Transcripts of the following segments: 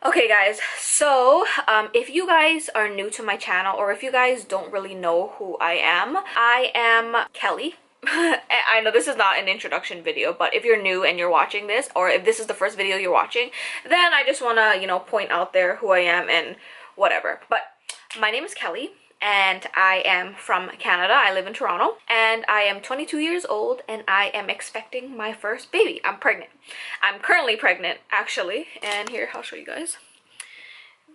Okay guys, so if you guys are new to my channel or if you guys don't really know who I am Kelly. I know this is not an introduction video, but if you're new and you're watching this, or if this is the first video you're watching, then I just want to, point out there who I am and whatever. But my name is Kelly and I am from Canada. I live in Toronto and I am 22 years old and I am expecting my first baby. I'm pregnant. I'm currently pregnant actually, and here I'll show you guys.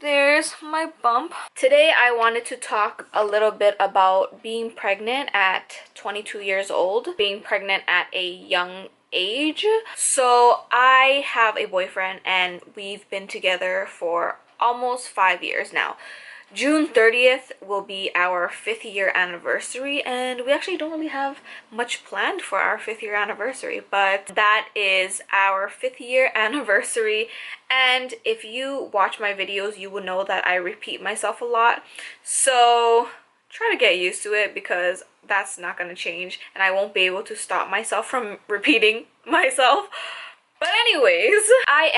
There's my bump. Today I wanted to talk a little bit about being pregnant at 22 years old, being pregnant at a young age. So I have a boyfriend and we've been together for almost 5 years now. June 30th will be our 5th year anniversary, and we actually don't really have much planned for our 5th year anniversary, but that is our 5th year anniversary. And if you watch my videos, you will know that I repeat myself a lot, so try to get used to it because that's not going to change and I won't be able to stop myself from repeating myself. But anyways, I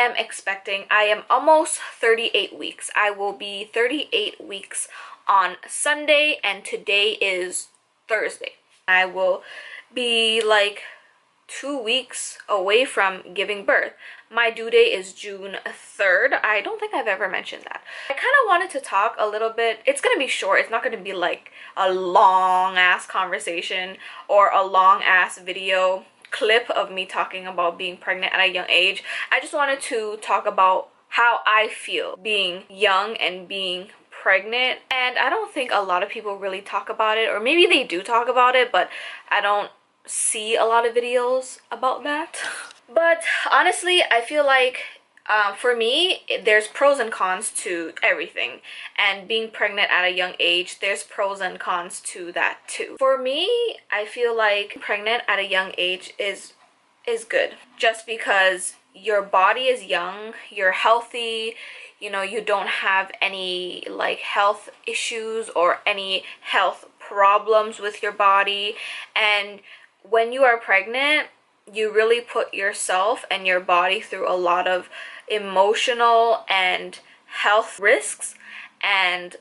am almost 38 weeks. I will be 38 weeks on Sunday and today is Thursday. I will be like 2 weeks away from giving birth. My due date is June 3rd. I don't think I've ever mentioned that. I kind of wanted to talk a little bit. It's going to be short. It's not going to be like a long ass conversation or a long ass video clip of me talking about being pregnant at a young age. I just wanted to talk about how I feel being young and being pregnant, and I don't think a lot of people really talk about it, or maybe they do talk about it, but I don't see a lot of videos about that. But honestly, I feel like for me, there's pros and cons to everything, and being pregnant at a young age, there's pros and cons to that too. For me, I feel like pregnant at a young age is good, just because your body is young, you're healthy, you don't have any like health issues or any health problems with your body. And when you are pregnant, you really put yourself and your body through a lot of emotional and health risks, and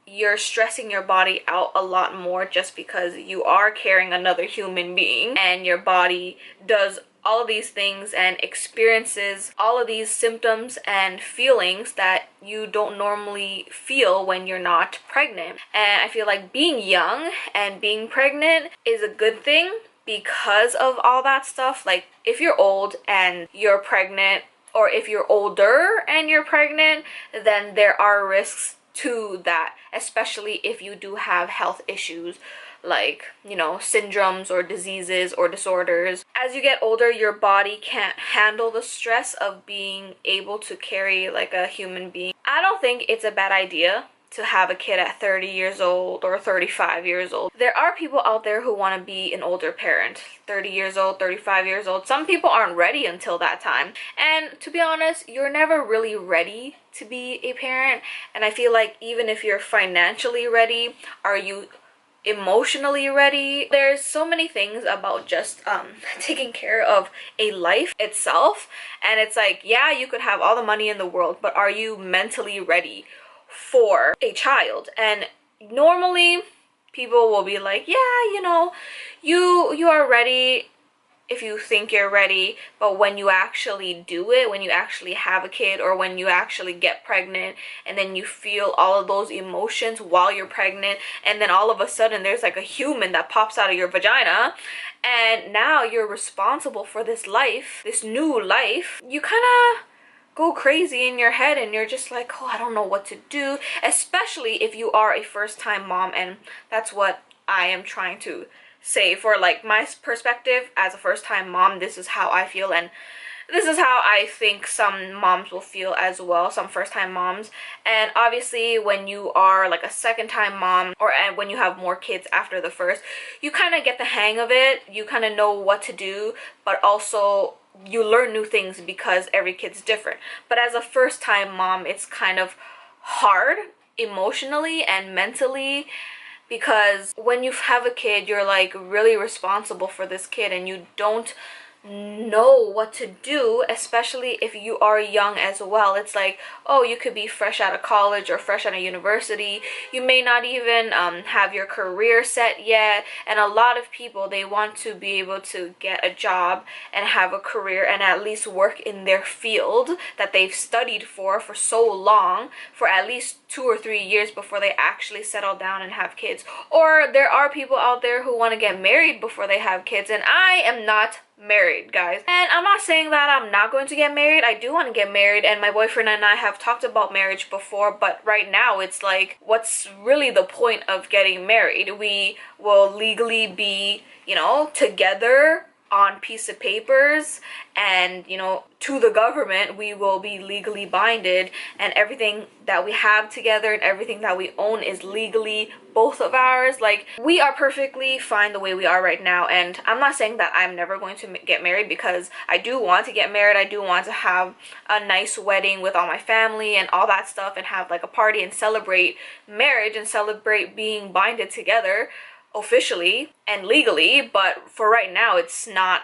you're stressing your body out a lot more just because you are carrying another human being, and your body does all of these things and experiences all of these symptoms and feelings that you don't normally feel when you're not pregnant. And I feel like being young and being pregnant is a good thing because of all that stuff. Like if you're old and you're pregnant, or if you're older and you're pregnant, then there are risks to that, especially if you do have health issues like, syndromes or diseases or disorders. As you get older, your body can't handle the stress of being able to carry like a human being. I don't think it's a bad idea to have a kid at 30 years old or 35 years old. There are people out there who want to be an older parent, 30 years old, 35 years old. Some people aren't ready until that time. And to be honest, you're never really ready to be a parent. And I feel like even if you're financially ready, are you emotionally ready? There's so many things about just taking care of a life itself. And it's like, yeah, you could have all the money in the world, but are you mentally ready for a child? And normally people will be like, yeah, you are ready if you think you're ready, but when you actually do it, when you actually have a kid, or when you actually get pregnant and then you feel all of those emotions while you're pregnant, and then all of a sudden there's like a human that pops out of your vagina, and now you're responsible for this life, this new life, you kind of go crazy in your head and you're just like, oh, I don't know what to do, especially if you are a first-time mom. And that's what I am trying to say. For like my perspective as a first-time mom, this is how I feel, and this is how I think some moms will feel as well, some first-time moms. And obviously when you are like a second-time mom, or when you have more kids after the first, you kind of get the hang of it, you kind of know what to do, but also you learn new things because every kid's different. But as a first-time mom, it's kind of hard emotionally and mentally, because when you have a kid, you're like really responsible for this kid and you don't know what to do, especially if you are young as well. It's like, oh, you could be fresh out of college or fresh out of university. You may not even have your career set yet, and a lot of people, they want to be able to get a job and have a career and at least work in their field that they've studied for so long, for at least 2 or 3 years before they actually settle down and have kids. Or there are people out there who want to get married before they have kids, and I am not married, guys. And I'm not saying that I'm not going to get married. I do want to get married, and my boyfriend and I have talked about marriage before, but right now it's like, what's really the point of getting married? We will legally be, you know, together on piece of papers, and you know, to the government we will be legally binded, and everything that we have together and everything that we own is legally both of ours. Like, we are perfectly fine the way we are right now, and I'm not saying that I'm never going to get married, because I do want to get married. I do want to have a nice wedding with all my family and all that stuff, and have like a party and celebrate marriage and celebrate being binded together officially and legally. But for right now, it's not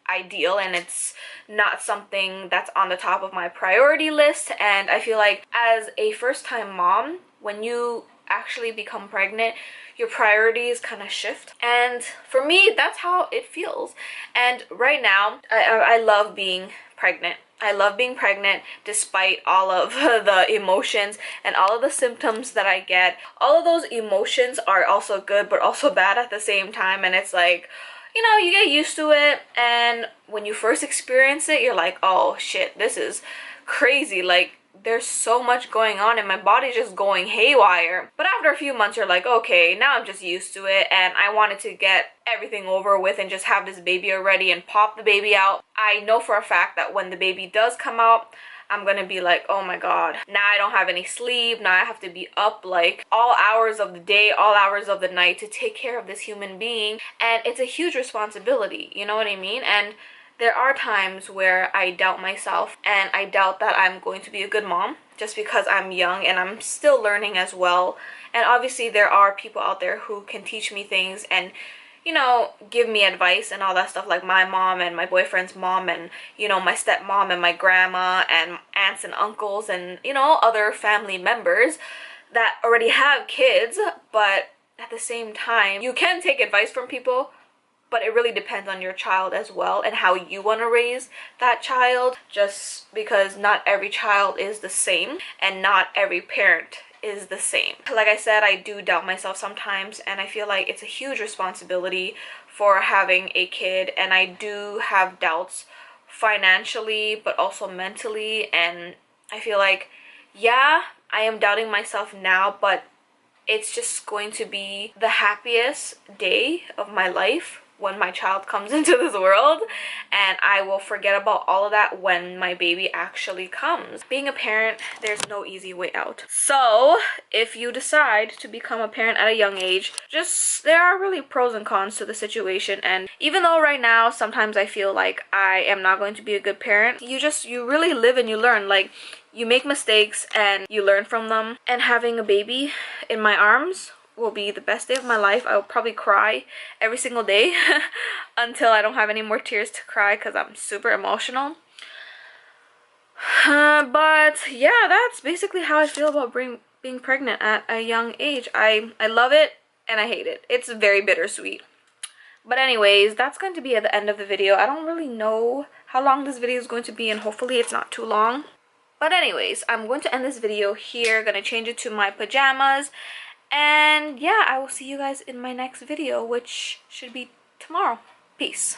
ideal, and it's not something that's on the top of my priority list. And I feel like as a first-time mom, when you actually become pregnant, your priorities kind of shift, and for me, that's how it feels. And right now, I love being pregnant. I love being pregnant despite all of the emotions and all of the symptoms that I get. All of those emotions are also good but also bad at the same time, and it's like, you know, you get used to it, and when you first experience it, you're like, oh shit, this is crazy. Like, there's so much going on and my body's just going haywire. But after a few months, you're like, okay, now I'm just used to it, and I wanted to get everything over with and just have this baby already and pop the baby out. I know for a fact that when the baby does come out, I'm gonna be like, oh my god, now I don't have any sleep. Now I have to be up like all hours of the day, all hours of the night to take care of this human being, and it's a huge responsibility, you know what I mean? And there are times where I doubt myself, and I doubt that I'm going to be a good mom, just because I'm young and I'm still learning as well. And obviously there are people out there who can teach me things and, you know, give me advice and all that stuff, like my mom and my boyfriend's mom, and, you know, my stepmom and my grandma and aunts and uncles, and, you know, other family members that already have kids. But at the same time, you can take advice from people, but it really depends on your child as well and how you want to raise that child, just because not every child is the same and not every parent is the same. Like I said, I do doubt myself sometimes, and I feel like it's a huge responsibility for having a kid, and I do have doubts financially but also mentally. And I feel like, yeah, I am doubting myself now, but it's just going to be the happiest day of my life when my child comes into this world, and I will forget about all of that when my baby actually comes. Being a parent, there's no easy way out. So if you decide to become a parent at a young age, just, there are really pros and cons to the situation. And even though right now sometimes I feel like I am not going to be a good parent, you really live and you learn. Like, you make mistakes and you learn from them. And having a baby in my arms will be the best day of my life. I will probably cry every single day until I don't have any more tears to cry, because I'm super emotional. But yeah, that's basically how I feel about being pregnant at a young age. I love it and I hate it. It's very bittersweet. But anyways, that's going to be at the end of the video. I don't really know how long this video is going to be, and hopefully it's not too long. But anyways, I'm going to end this video here. Gonna change it to my pajamas. And yeah, I will see you guys in my next video, which should be tomorrow. Peace.